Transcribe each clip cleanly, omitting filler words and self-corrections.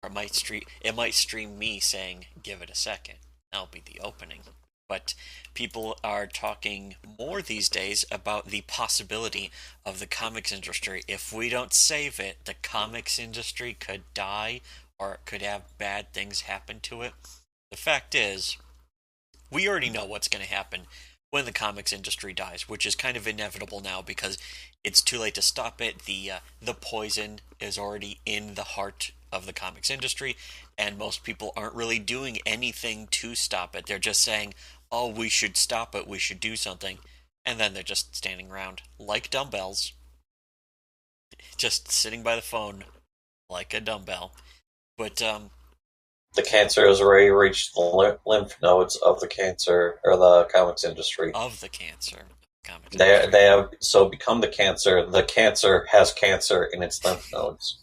Or it might stream me saying, "Give it a second." That'll be the opening. But people are talking more these days about the possibility of the comics industry. If we don't save it, the comics industry could die or it could have bad things happen to it. The fact is, we already know what's going to happen when the comics industry dies, which is kind of inevitable now because it's too late to stop it. The poison is already in the heart of the comics industry, and most people aren't really doing anything to stop it. They're just saying, "Oh, we should stop it. We should do something," and then they're just standing around like dumbbells, just sitting by the phone like a dumbbell. But The cancer has already reached the lymph nodes of the cancer or the comics industry. of the cancer comics They industry. have so become the cancer. The cancer has cancer in its lymph nodes.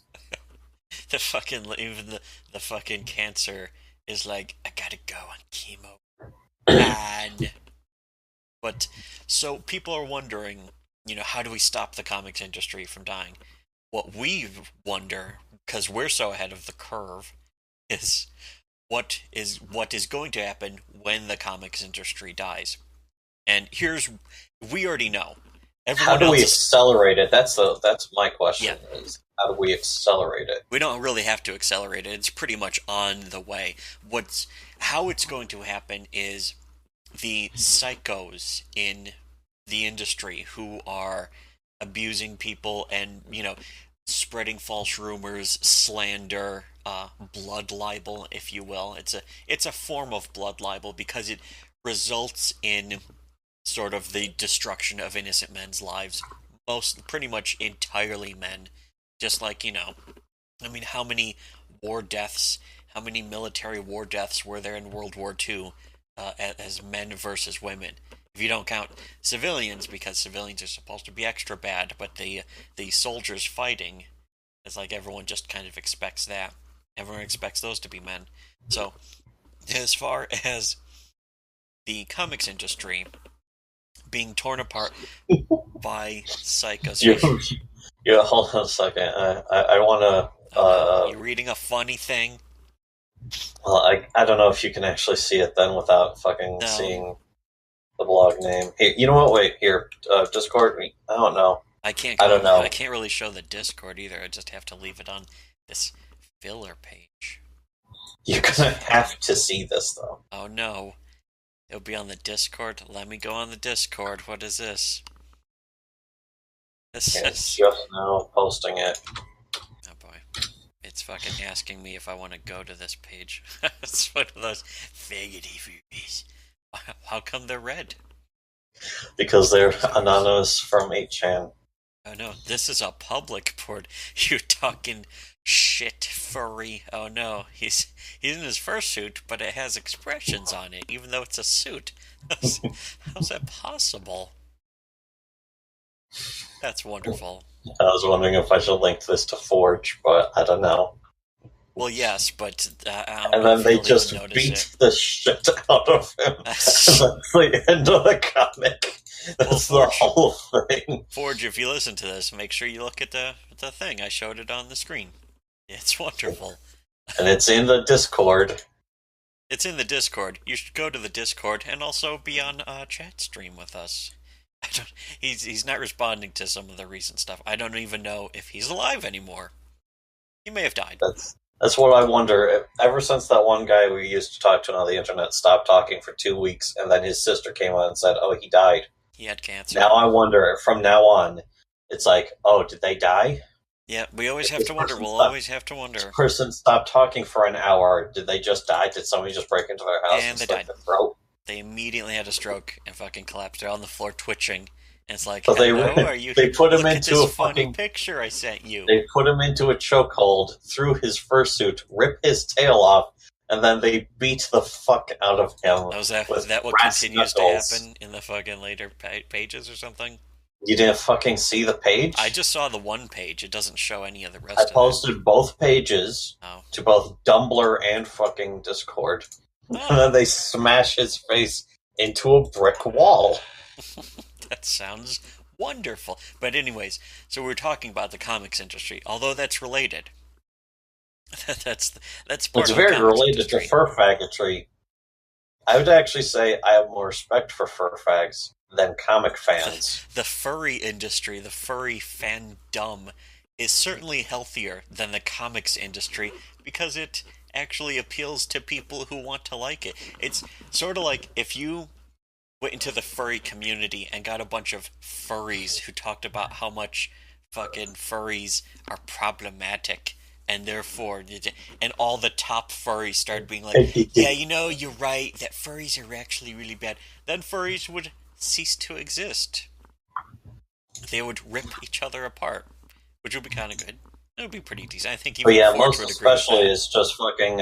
The fucking even the fucking cancer is like, I gotta go on chemo. And but so people are wondering, how do we stop the comics industry from dying? What we wonder, because we're so ahead of the curve, is what is going to happen when the comics industry dies. And we already know. How Everyone do we else is, accelerate it? That's my yeah, question. Is how do we accelerate it? we don't really have to accelerate it. It's pretty much on the way. How it's going to happen is the psychos in the industry who are abusing people and, spreading false rumors, slander, blood libel, if you will. It's a form of blood libel because it results in sort of the destruction of innocent men's lives. Pretty much entirely men. Just like, I mean, how many military war deaths were there in World War II as men versus women? If you don't count civilians, because civilians are supposed to be extra bad, but the soldiers fighting, it's like everyone just kind of expects that. Everyone expects those to be men. So, as far as the comics industry being torn apart by psychos, You, you hold on a second. I want to. oh no, you reading a funny thing? Well, I don't know if you can actually see it then without fucking No, seeing the blog name. Hey, you know what? Wait here. Discord. I don't know. I can't I go don't on. I know. can't really show the Discord either. I just have to leave it on this filler page. You're This. gonna have to see this though. Oh no, it'll be on the Discord. Let me go on the Discord. What is this? This Okay, it's says, just now posting it oh boy, it's fucking asking me if I want to go to this page. It's one of those faggoty movies. How come they're red? because they're These ours. anonymous from 8chan. Oh no, this is a public port. You talking shit, furry? Oh no, he's in his fursuit, but it has expressions on it, even though it's a suit. How's that possible? That's wonderful. I was wondering if I should link this to Forge, but I don't know. Well, yes, but I don't And know then if they you'll even just notice it. beat the shit out of him. And that's the end of the comic. Well, That's the whole thing. Forge, if you listen to this, make sure you look at the thing. I showed it on the screen. It's wonderful. And it's in the Discord. It's in the Discord. You should go to the Discord and also be on a chat stream with us. I don't, he's not responding to some of the recent stuff. I don't even know if he's alive anymore. He may have died. That's what I wonder. Ever since that one guy we used to talk to on the internet stopped talking for 2 weeks, and then his sister came on and said, "Oh, he died." He had cancer. Now I wonder. From now on, it's like, "Oh, did they die? Yeah, we always If have to wonder. We'll always have to this wonder. person stopped talking for an hour. Did they just die? Did somebody just break into their house And and they slit died. their throat?" They immediately had a stroke and fucking collapsed. They're on the floor twitching. And it's like, So they hello, are you? they put him Look at into this a funny fucking picture I sent you. they put him into a chokehold, threw his fursuit, rip his tail off, and then they beat the fuck out of him Oh, is with that what brass continues to knuckles. happen in the fucking later pages or something? You didn't fucking see the I page? just saw the one page. It doesn't show any of the I rest of it. posted both pages Oh. to both Dumbler and fucking Discord. And Oh. then they smash his face into a brick wall. That sounds wonderful. But anyways, so we're talking about the comics industry, although that's related. that's that's It's part of the very comics related to industry. fur faggotry. I would actually say I have more respect for fur fags than comic The, fans. the furry industry, the furry fandom, is certainly healthier than the comics industry because it actually appeals to people who want to like it. It's sort of like if you went into the furry community and got a bunch of furries who talked about how much fucking furries are problematic and therefore and all the top furries started being like, yeah, you know, you're right that furries are actually really bad, then furries would cease to exist. They would rip each other apart, which would be kind of good. It would be pretty decent. I think But even yeah, Forge most would agree with especially that. is just fucking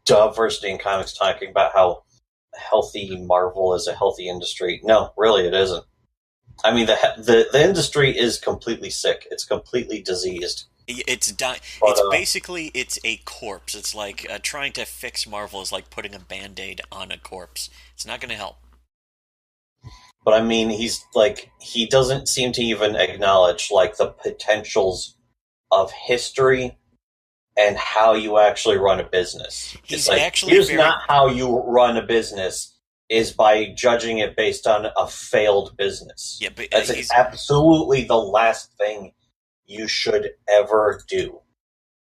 diversity in comics, talking about how healthy Marvel is, a healthy industry. No, really, it isn't. I mean, the industry is completely sick. It's completely diseased. It's di- But It's basically it's a corpse. It's like trying to fix Marvel is like putting a band-aid on a corpse. It's not going to help. I mean, he doesn't seem to even acknowledge like the potentials of history and how you actually run a business. It's He's like, actually here's very not how you run a business, is by judging it based on a failed business. yeah, but That's absolutely the last thing you should ever do.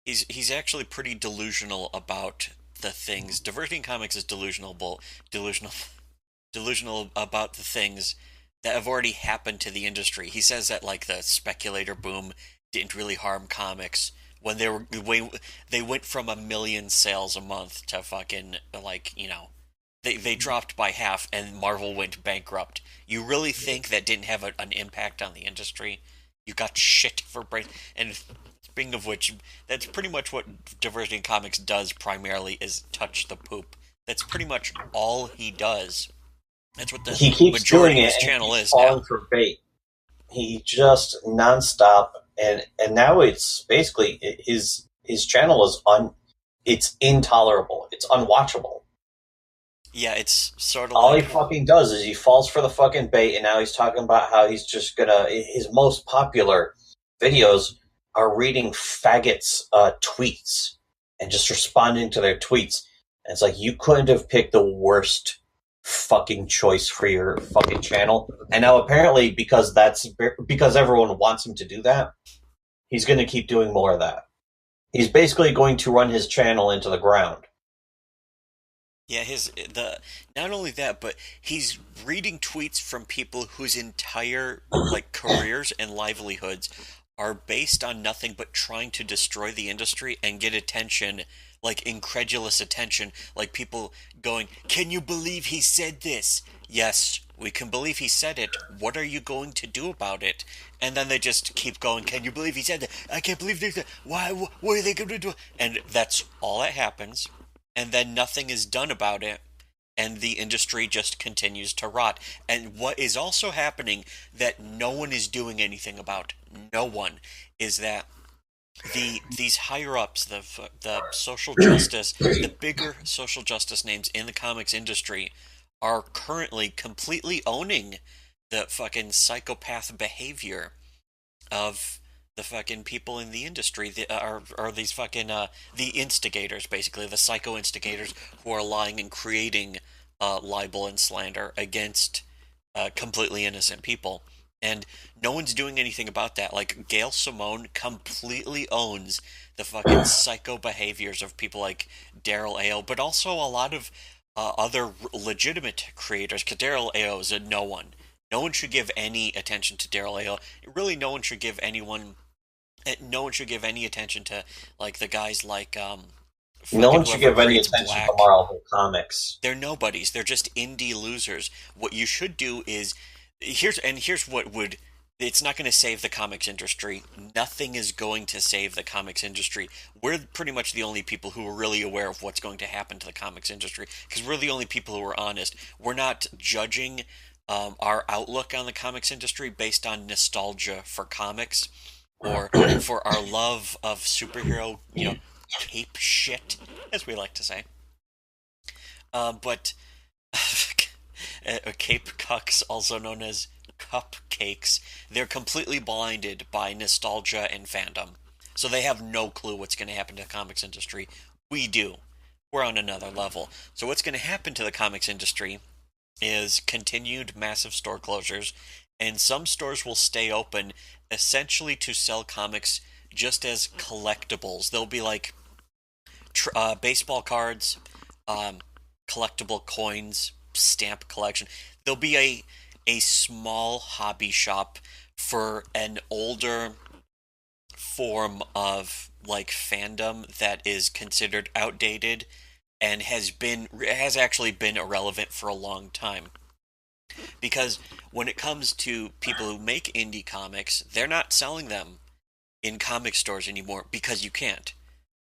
he's actually pretty delusional about the things. Diverting Comics is delusional delusional about the things that have already happened to the industry. He says that like the speculator boom didn't really harm comics when they went from 1 million sales a month to fucking like they dropped by half and Marvel went bankrupt. You really think that didn't have an impact on the industry? You got shit for brain. And speaking of which, that's pretty much what Diverging Comics does primarily is touch the poop. That's pretty much all he does. That's what the He keeps doing majority of it his and he channel keeps is falling now. for bait. He just nonstop, and now it's basically his channel is it's intolerable. It's unwatchable. Yeah, it's sort of All he like fucking does is he falls for the fucking bait, and now he's talking about how he's just gonna. His most popular videos are reading faggots' tweets and just responding to their tweets. And it's like, you couldn't have picked the worst fucking choice for your fucking channel. And now apparently, because everyone wants him to do that, he's going to keep doing more of that. He's basically going to run his channel into the ground. yeah, his the not only that, but he's reading tweets from people whose entire like careers and livelihoods are based on nothing but trying to destroy the industry and get attention, like incredulous attention, like people going, "Can you believe he said this?" Yes, we can believe he said it. What are you going to do about it? And then they just keep going, "Can you believe he said that? I can't believe this. Why? What are they going to do?" And that's all that happens, and then nothing is done about it, and the industry just continues to rot. And what is also happening that no one is doing anything about, no one, is that these higher ups, the social justice, the bigger social justice names in the comics industry, are currently completely owning the fucking psychopath behavior of the fucking people in the industry are these fucking the instigators, basically the psycho instigators who are lying and creating libel and slander against completely innocent people, and no one's doing anything about that. Like Gail Simone completely owns the fucking psycho behaviors of people like Daryl Ayo, but also a lot of other legitimate creators. Because Daryl Ayo is a no one. No one should give any attention to Daryl Ayo. Really, no one should give any attention to like the guys like No fucking one should whoever give any creates attention to Black. Marvel Comics. They're nobodies. They're just indie losers. What you should do is here's what would it's not going to save the comics industry. Nothing is going to save the comics industry. We're pretty much the only people who are really aware of what's going to happen to the comics industry because we're the only people who are honest. We're not judging our outlook on the comics industry based on nostalgia for comics or for our love of superhero, cape shit, as we like to say. But Cape Cucks, also known as cupcakes, they're completely blinded by nostalgia and fandom. So they have no clue what's going to happen to the comics industry. We do. We're on another level. So what's going to happen to the comics industry is continued massive store closures, and some stores will stay open essentially to sell comics just as collectibles. They'll be like baseball cards, um, collectible coins, stamp collection. There'll be a small hobby shop for an older form of like fandom that is considered outdated and has actually been irrelevant for a long time. Because when it comes to people who make indie comics, they're not selling them in comic stores anymore because you can't.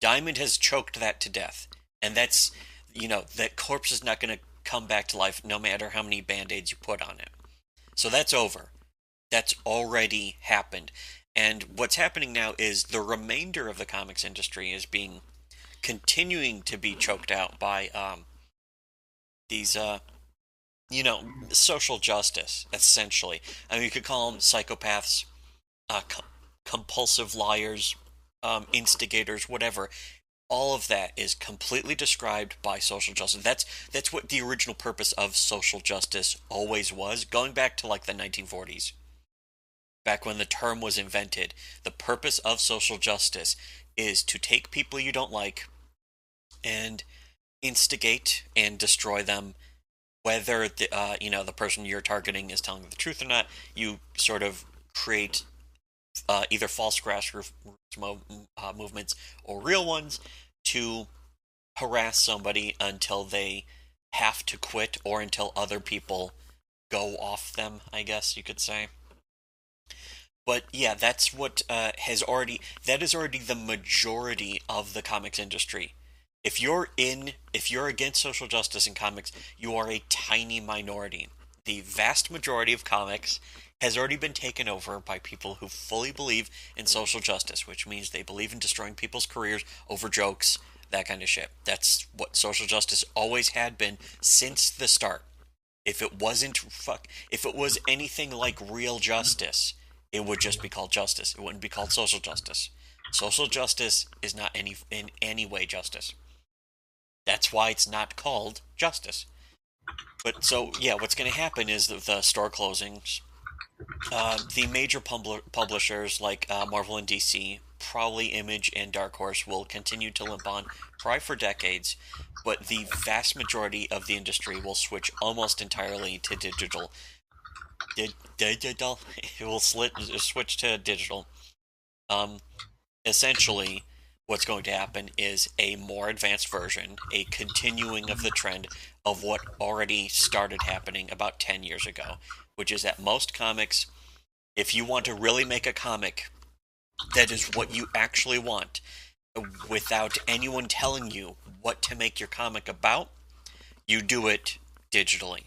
Diamond has choked that to death. And that's, that corpse is not going to come back to life no matter how many band-aids you put on it. So that's over. That's already happened. And what's happening now is the remainder of the comics industry is continuing to be choked out by these social justice, essentially. I mean, you could call them psychopaths, compulsive liars, instigators, whatever. All of that is completely described by social justice. That's what the original purpose of social justice always was, going back to like the 1940s. Back when the term was invented, the purpose of social justice is to take people you don't like and instigate and destroy them, whether the person you're targeting is telling the truth or not. You sort of create either false grassroots movements or real ones to harass somebody until they have to quit or until other people go off them, I guess you could say. But yeah, that's what that is already the majority of the comics industry. If you're against social justice in comics, you are a tiny minority. The vast majority of comics has already been taken over by people who fully believe in social justice, which means they believe in destroying people's careers over jokes, that kind of shit. That's what social justice always had been since the start. If it was anything like real justice, it would just be called justice. It wouldn't be called social justice. Social justice is not in any way justice. That's why it's not called justice. But so yeah, what's going to happen is the store closings. The major publishers like Marvel and DC, probably Image and Dark Horse, will continue to limp on, probably for decades. But the vast majority of the industry will switch almost entirely to digital. Digital. It will switch to digital. Um, Essentially, what's going to happen is a more advanced version, a continuing of the trend of what already started happening about 10 years ago, which is that most comics, if you want to really make a comic that is what you actually want, without anyone telling you what to make your comic about, you do it digitally.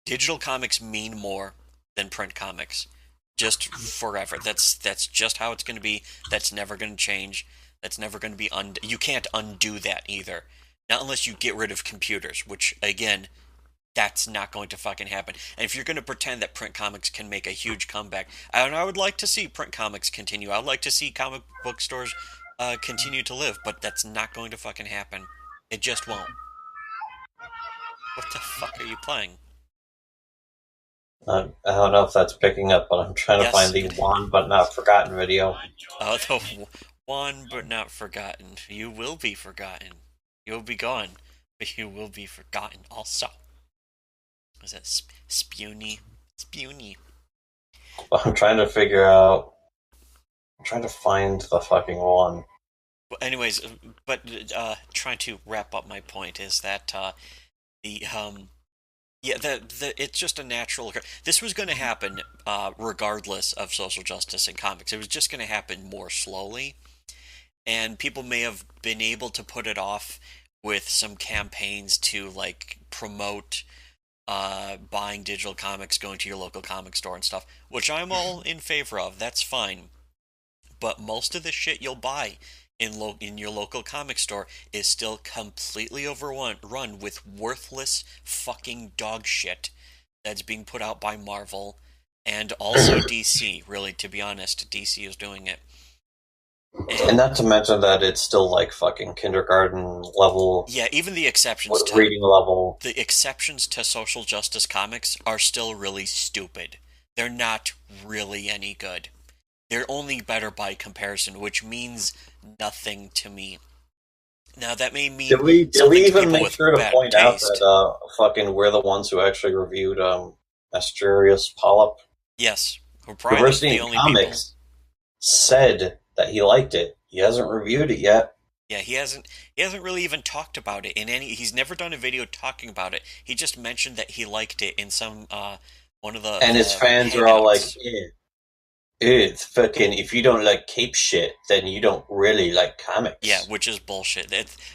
Digital comics mean more than print comics. Just forever. That's just how it's going to be. That's never going to change. That's never going to be you can't undo that either. Not unless you get rid of computers, which again, that's not going to fucking happen. And if you're going to pretend that print comics can make a huge comeback, and I would like to see print comics continue. I would like to see comic book stores continue to live, but that's not going to fucking happen. It just won't. What the fuck are you playing? I don't know if that's picking up, but I'm trying to find the Won But Not Forgotten video. Oh, the Won But Not Forgotten. You will be forgotten. You'll be gone, but you will be forgotten also. Was that Spuny? Spuny. I'm trying to figure out. I'm trying to find the fucking one. Well, anyways, but trying to wrap up my point is that the yeah, it's just a natural. This was going to happen regardless of social justice in comics. It was just going to happen more slowly, and people may have been able to put it off with some campaigns to like promote buying digital comics, going to your local comic store and stuff, which I'm all in favor of. That's fine. But most of the shit you'll buy in your local comic store is still completely run with worthless fucking dog shit that's being put out by Marvel and also DC. Really, to be honest, DC is doing it. And not to mention that it's still like fucking kindergarten level, Yeah, even the exceptions to reading level. social justice comics are still really stupid. They're not really any good. They're only better by comparison, which means nothing to me. Now that may Did mean we something to even people make with sure to bad point out taste. that fucking we're the ones who actually reviewed Asterios Polyp? Yes, we're probably Diversity the in only people. Comics said that he liked it. He hasn't reviewed it yet. Yeah, he hasn't really even talked about it in any. He's never done a video talking about it. He just mentioned that he liked it in some one of And his the fans are all like, hangouts. it's fucking, if you don't like cape shit, then you don't really like Yeah, comics. which is bullshit.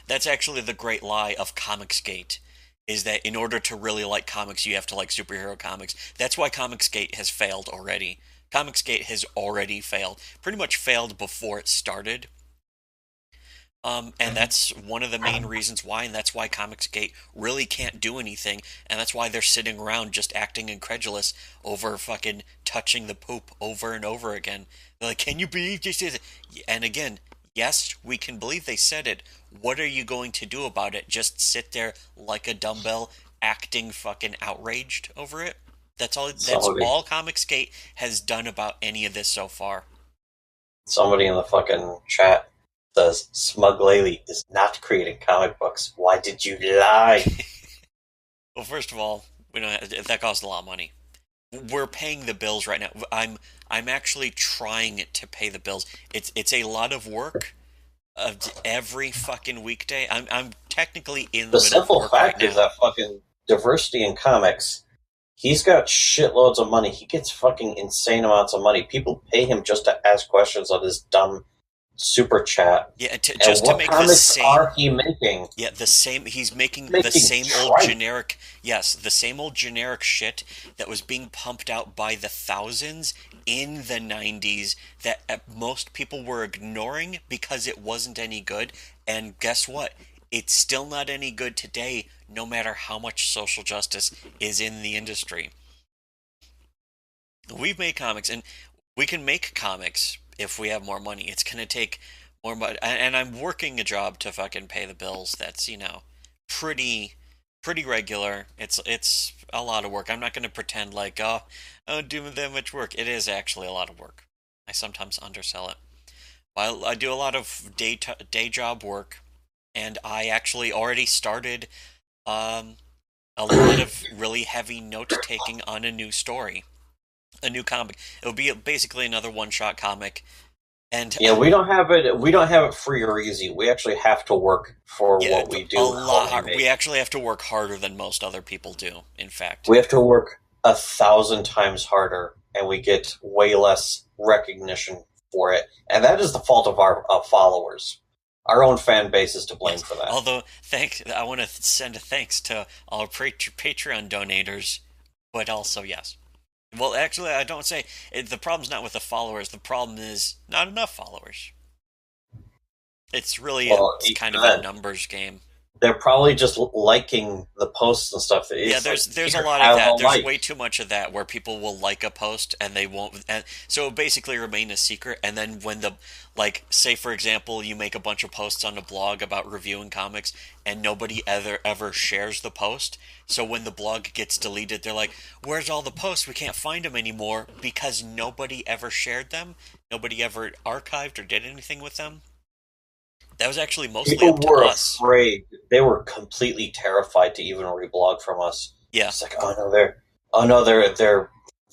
That's actually the great lie of Comicsgate, is that in order to really like comics, you have to like superhero comics. That's why Comicsgate has failed already. Comicsgate has already failed. Pretty much failed before it started. And that's one of the main reasons why, and that's why Comicsgate really can't do anything, and that's why they're sitting around just acting incredulous over fucking touching the poop over and over again. They're like, can you believe this is? And again, yes, we can believe they said it. What are you going to do about it? Just sit there like a dumbbell, acting fucking outraged over it? That's all. That's Somebody, all Comicsgate has done about any of this so far. somebody in the fucking chat says, Smug Lady is not creating comic books. Why did you lie? Well, first of all, we don't have, that costs a lot of money. We're paying the bills right now. I'm actually trying to pay the bills. It's a lot of work every fucking weekday. I'm technically in The the middle of simple work right fact is now. that fucking Diversity in Comics, he's got shitloads of money. He gets fucking insane amounts of money. People pay him just to ask questions on his dumb super chat. Yeah, And just to what make the comics are same. he making? Yeah, the same. He's making the Making same old tripe. generic. Yes, the same old generic shit that was being pumped out by the thousands in the 90s that most people were ignoring because it wasn't any good. And guess what? It's still not any good today, no matter how much social justice is in the industry. We've made comics, and we can make comics if we have more money. It's gonna take more money, and I'm working a job to fucking pay the bills. That's pretty pretty regular. It's a lot of work. I'm not gonna pretend like I don't do that much work. It is actually a lot of work. I sometimes undersell it. I do a lot of day job work, and I actually already started um, a lot of really heavy note taking on a new story, a new comic. It'll be basically another one-shot comic, and Yeah, we don't have it. We don't have it free or easy. We actually have to work for yeah, what we a do. How lot we hard. make We it. actually have to work harder than most other people do, in fact. We have to work 1,000 times harder, and we get way less recognition for it. And that is the fault of our followers. Our own fan base is to blame Yes. for that. Although, I want to send a thanks to all our Patreon donators, but also, yes. Well, actually, I don't say the problem's not with the followers. The problem is not enough followers. Well, It's kind even of a then, numbers game. they're probably just liking the posts and stuff. Yeah, It's like, there's a here, lot of have a that. There's like. way too much of that where people will like a post and they won't, and so it'll basically remain a secret. And then when like, say for example, you make a bunch of posts on a blog about reviewing comics, and nobody ever shares the post. So when the blog gets deleted, they're like, "Where's all the posts? We can't find them anymore because nobody ever shared them. Nobody ever archived or did anything with them." That was actually mostly People up to were us. afraid. They were completely terrified to even reblog from us. Yeah. It's like, oh no,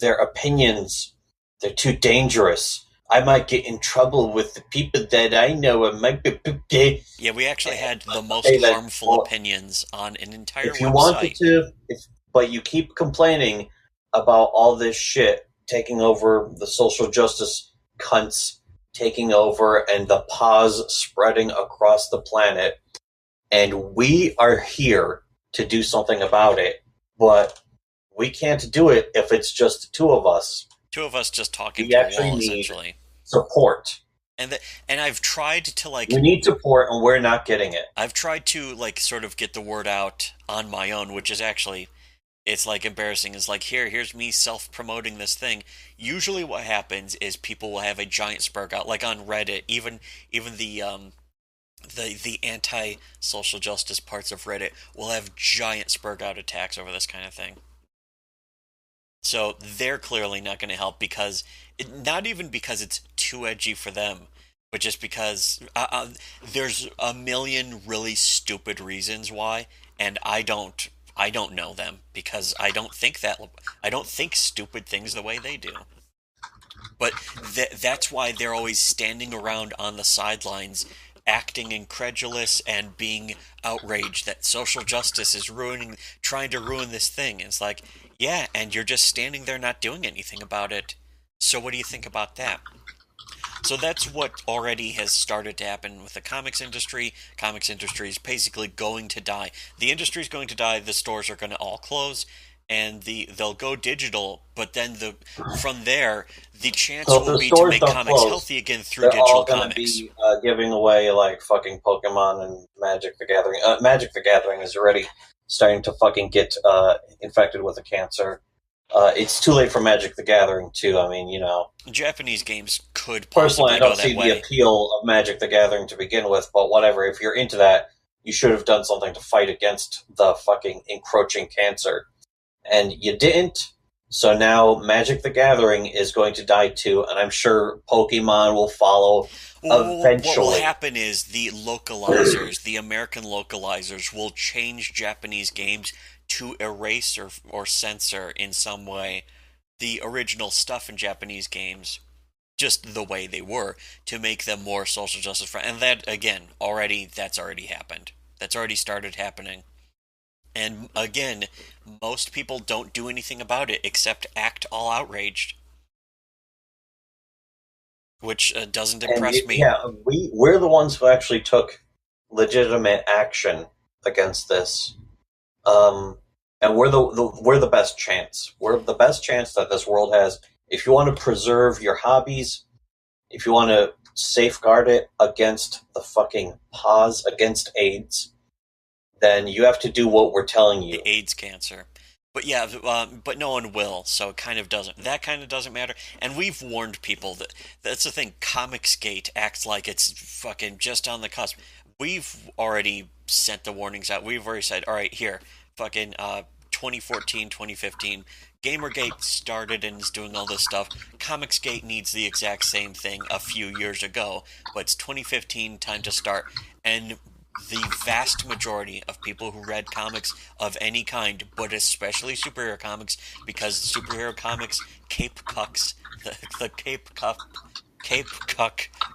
their opinions, they're too dangerous. I might get in trouble with the people that I know. It might be. Yeah, we actually had the most Hey, that harmful well, opinions on an entire if you wanted website. to, but you keep complaining about all this shit taking over the social justice cunts taking over and the pause spreading across the planet, and we are here to do something about it, but we can't do it if it's just the two of us. Two of us just talking We to a actually wall, need essentially. support. And I've tried to We need support, and we're not getting it. I've tried to like sort of get the word out on my own, which is actually It's like embarrassing. It's like here's me self-promoting this thing. Usually, what happens is people will have a giant spurg out, like on Reddit. Even the anti-social justice parts of Reddit will have giant spurg out attacks over this kind of thing. So they're clearly not going to help because not even because it's too edgy for them, but just because there's a million really stupid reasons why, and I don't know them because I don't think stupid things the way they do. But that's why they're always standing around on the sidelines, acting incredulous and being outraged that social justice is trying to ruin this thing. It's like, yeah, and you're just standing there not doing anything about it. So what do you think about that? So that's what already has started to happen with the comics industry. Comics industry is basically going to die. The industry is going to die. The stores are going to all close, and they'll go digital. But then from there, the chance So if will the be to stores make don't comics close, healthy again through they're digital all going to comics. be giving away like fucking Pokemon and Magic the Gathering. Magic the Gathering is already starting to fucking get infected with a cancer. It's too late for Magic the Gathering too. I mean, Japanese games could personally, I possibly go don't that see the way. appeal of Magic the Gathering to begin with. But whatever, if you're into that, you should have done something to fight against the fucking encroaching cancer, and you didn't. So now Magic the Gathering is going to die too, and I'm sure Pokemon will follow What will eventually. happen is the localizers, the American localizers, will change Japanese games to erase or censor in some way the original stuff in Japanese games, just the way they were, to make them more social justice friendly. And that, again, that's already happened. That's already started happening. And again, most people don't do anything about it except act all outraged, which doesn't And impress me. yeah, we're the ones who actually took legitimate action against this. And we're the best chance. We're the best chance that this world has. If you want to preserve your hobbies, if you want to safeguard it against the fucking pause against AIDS, then you have to do what we're telling The you. AIDS cancer. But yeah, but no one will, so it kind of doesn't. That kind of doesn't matter. And we've warned people that's the thing. Comicsgate acts like it's fucking just on the cusp. We've already sent the warnings out. We've already said, all right, here, fucking 2014, 2015, Gamergate started and is doing all this stuff. Comicsgate needs the exact same thing a few years ago, but it's 2015, time to start. And the vast majority of people who read comics of any kind, but especially superhero comics, because superhero comics cape cucks, the cape cuck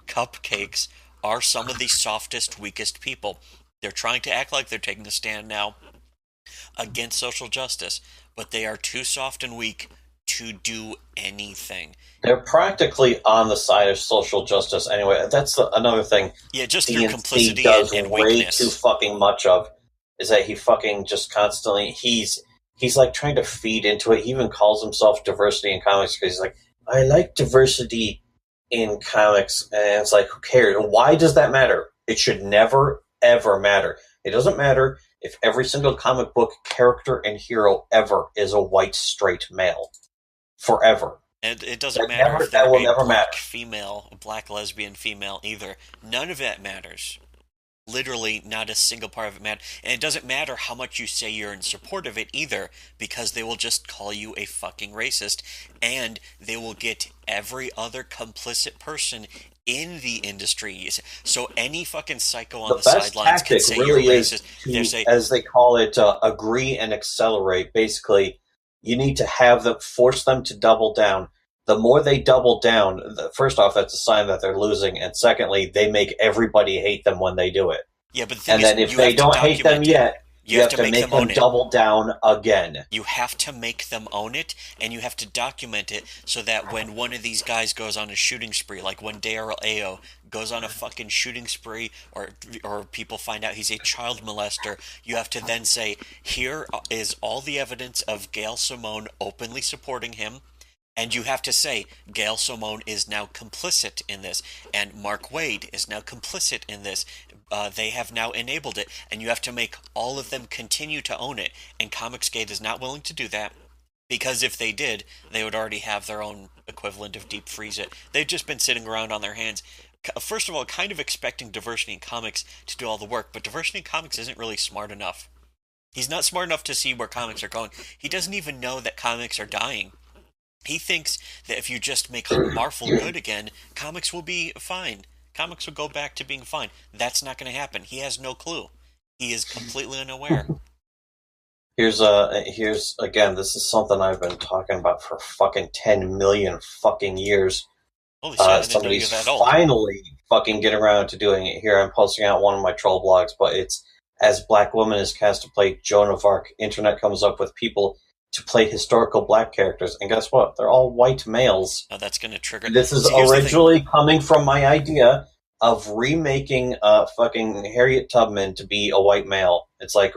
cupcakes are some of the softest, weakest people. They're trying to act like they're taking a stand now against social justice, but they are too soft and weak to do anything. They're practically on the side of social justice anyway. That's another thing Yeah, just through DNC complicity does and way too weakness. fucking much of is that he fucking just constantly he's like trying to feed into it. He even calls himself diversity in comics because he's like, I like diversity in comics, and it's like, who cares? Why does that matter? It should never ever matter. It doesn't matter if every single comic book character and hero ever is a white straight male forever. And it doesn't matter if That they're will a never matter. black female, a black lesbian female either. None of that matters. Literally, not a single part of it matters. And it doesn't matter how much you say you're in support of it either, because they will just call you a fucking racist, and they will get every other complicit person in the industry. So any fucking psycho on The the best sidelines can tactic say you're really is racist. to, There's a as they call it, agree and accelerate. Basically, you need to have them force them to double down. The more they double down, first off, that's a sign that they're losing, and secondly, they make everybody hate them when they do it. yeah, but the thing And is, then if you they have to don't hate them document it. yet, You you have have to to make make them own them it. double down again. You have to make them own it, and you have to document it so that when one of these guys goes on a shooting spree, like when Daryl Ayo goes on a fucking shooting spree, or people find out he's a child molester, you have to then say, here is all the evidence of Gail Simone openly supporting him. And you have to say Gail Simone is now complicit in this, and Mark Waid is now complicit in this. They have now enabled it, and you have to make all of them continue to own it. And Comicsgate is not willing to do that because if they did, they would already have their own equivalent of deep freeze it. They've just been sitting around on their hands. First of all, kind of expecting Diversity in Comics to do all the work, but Diversity in Comics isn't really smart enough. He's not smart enough to see where comics are going. He doesn't even know that comics are dying. He thinks that if you just make Marvel good again, comics will be fine. Comics will go back to being fine. That's not going to happen. He has no clue. He is completely unaware. Here's again. This is something I've been talking about for fucking 10 million fucking years. Holy shit! I didn't know you Somebody's were that old. finally fucking getting around to doing it here. I'm posting out one of my troll blogs, but it's as Black Woman is cast to play Joan of Arc. Internet comes up with people to play historical black characters, and guess what? They're all white males. Oh, that's going to trigger. This is So here's the originally coming from my idea of remaking fucking Harriet Tubman to be a white male. It's like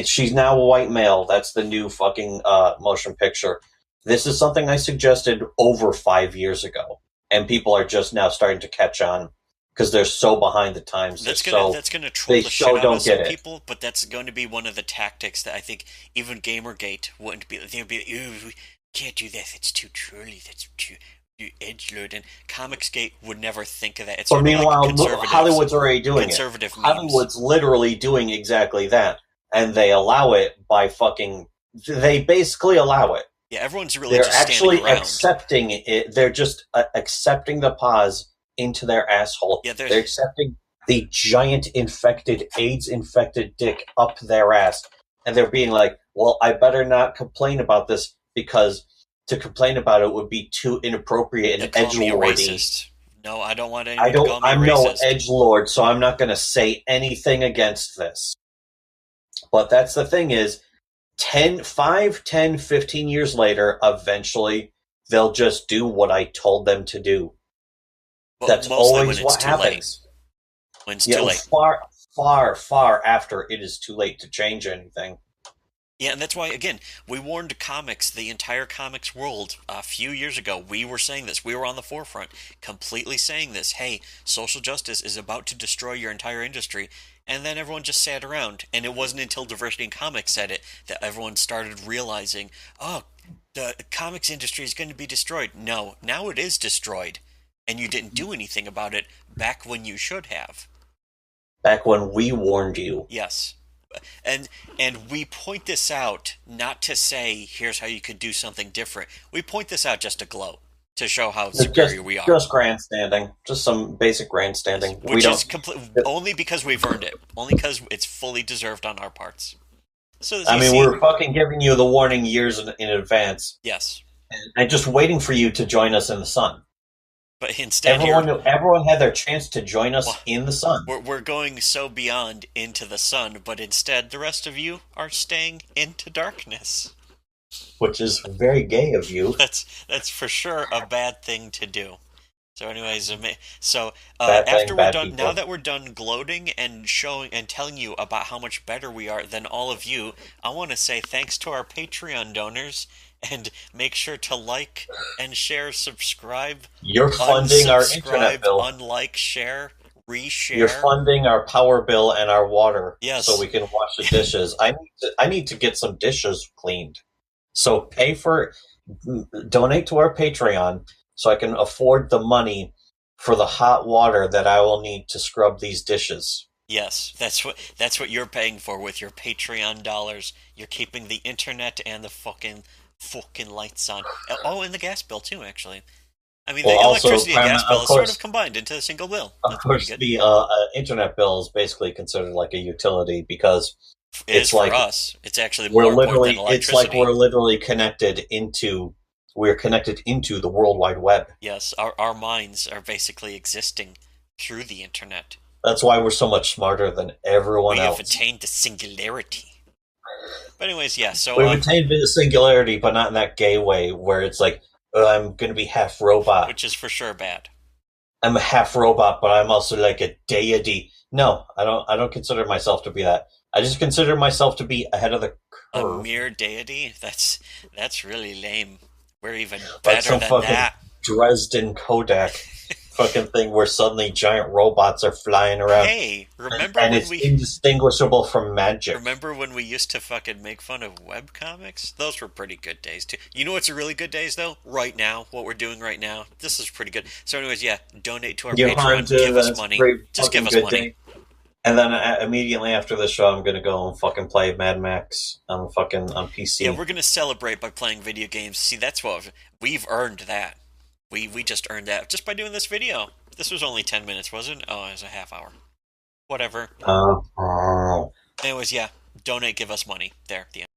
she's now a white male. That's the new fucking motion picture. This is something I suggested over 5 years ago, and people are just now starting to catch on because they're so behind the times. That's gonna troll the shit out of some people, but that's going to be one of the tactics that I think even Gamergate wouldn't be. They'd be like, "Ooh, we can't do that. That's too trolly. That's too edgelord." And Comicsgate would never think of that. It's but meanwhile, Hollywood's already doing it. Memes. Hollywood's literally doing exactly that, and they allow it by fucking. They basically allow it. Yeah, everyone's really. They're just actually around. accepting it. They're just accepting the pause into their asshole. Yeah, they're accepting the giant infected, AIDS-infected dick up their ass. And they're being like, well, I better not complain about this because to complain about it would be too inappropriate and edgelordy. No, I don't want anyone to call me I'm racist. no edgelord, so I'm not going to say anything against this. But that's the thing is, 5, 10, 15 years later, eventually, they'll just do what I told them to do. Well, that's always what happens. When it's too late. Far after it is too late to change anything. Yeah, and that's why, again, we warned comics, the entire comics world, a few years ago. We were saying this. We were on the forefront, completely saying this. Hey, social justice is about to destroy your entire industry. And then everyone just sat around. And it wasn't until Diversity in Comics said it that everyone started realizing, oh, the comics industry is going to be destroyed. No, now it is destroyed. And you didn't do anything about it back when you should have. Back when we warned you. Yes. And we point this out not to say, here's how you could do something different. We point this out just to gloat, to show how superior we are. Just grandstanding. Just some basic grandstanding. Which is only because we've earned it. Only because it's fully deserved on our parts. So we're fucking giving you the warning years in advance. Yes. And just waiting for you to join us in the sun. But instead, everyone had their chance to join us in the sun. We're going so beyond into the sun, but instead, the rest of you are staying into darkness. Which is very gay of you. That's for sure a bad thing to do. So, anyways, after we're done, now that we're done gloating and showing and telling you about how much better we are than all of you, I want to say thanks to our Patreon donors. And make sure to like and share, subscribe. You're funding our internet bill. Unlike, share, reshare. You're funding our power bill and our water. Yes. So we can wash the dishes. I need to get some dishes cleaned. So donate to our Patreon so I can afford the money for the hot water that I will need to scrub these dishes. Yes, that's what you're paying for with your Patreon dollars. You're keeping the internet and the fucking lights on. Oh, and the gas bill too, actually. I mean, the electricity and gas bill is sort of combined into a single bill. Of course, the internet bill is basically considered like a utility because it's like for us. It's actually more important than electricity. It's like we're literally connected into the World Wide Web. Yes, our minds are basically existing through the internet. That's why we're so much smarter than everyone else. We have attained the singularity. But anyways, yeah, so... We've attained the singularity, but not in that gay way, where it's like, I'm going to be half robot. Which is for sure bad. I'm a half robot, but I'm also like a deity. No, I don't consider myself to be that. I just consider myself to be ahead of the curve. A mere deity? That's really lame. We're even Like better some than fucking that. Dresden Kodak fucking thing where suddenly giant robots are flying around. Hey, remember And when it's we indistinguishable from magic. remember when we used to fucking make fun of webcomics? Those were pretty good days too. You know what's a really good days though? Right now, what we're doing right now, this is pretty good. So, anyways, yeah, donate to our You Patreon, hunted, give us that's money, great just give fucking us good money. day. And then immediately after the show, I'm gonna go and fucking play Mad Max on PC. Yeah, we're gonna celebrate by playing video games. See, that's what we've earned that. We just earned that just by doing this video. This was only 10 minutes, wasn't it? Oh, it was a half hour. Whatever. Oh. Anyways, yeah, donate, give us money. There, the end.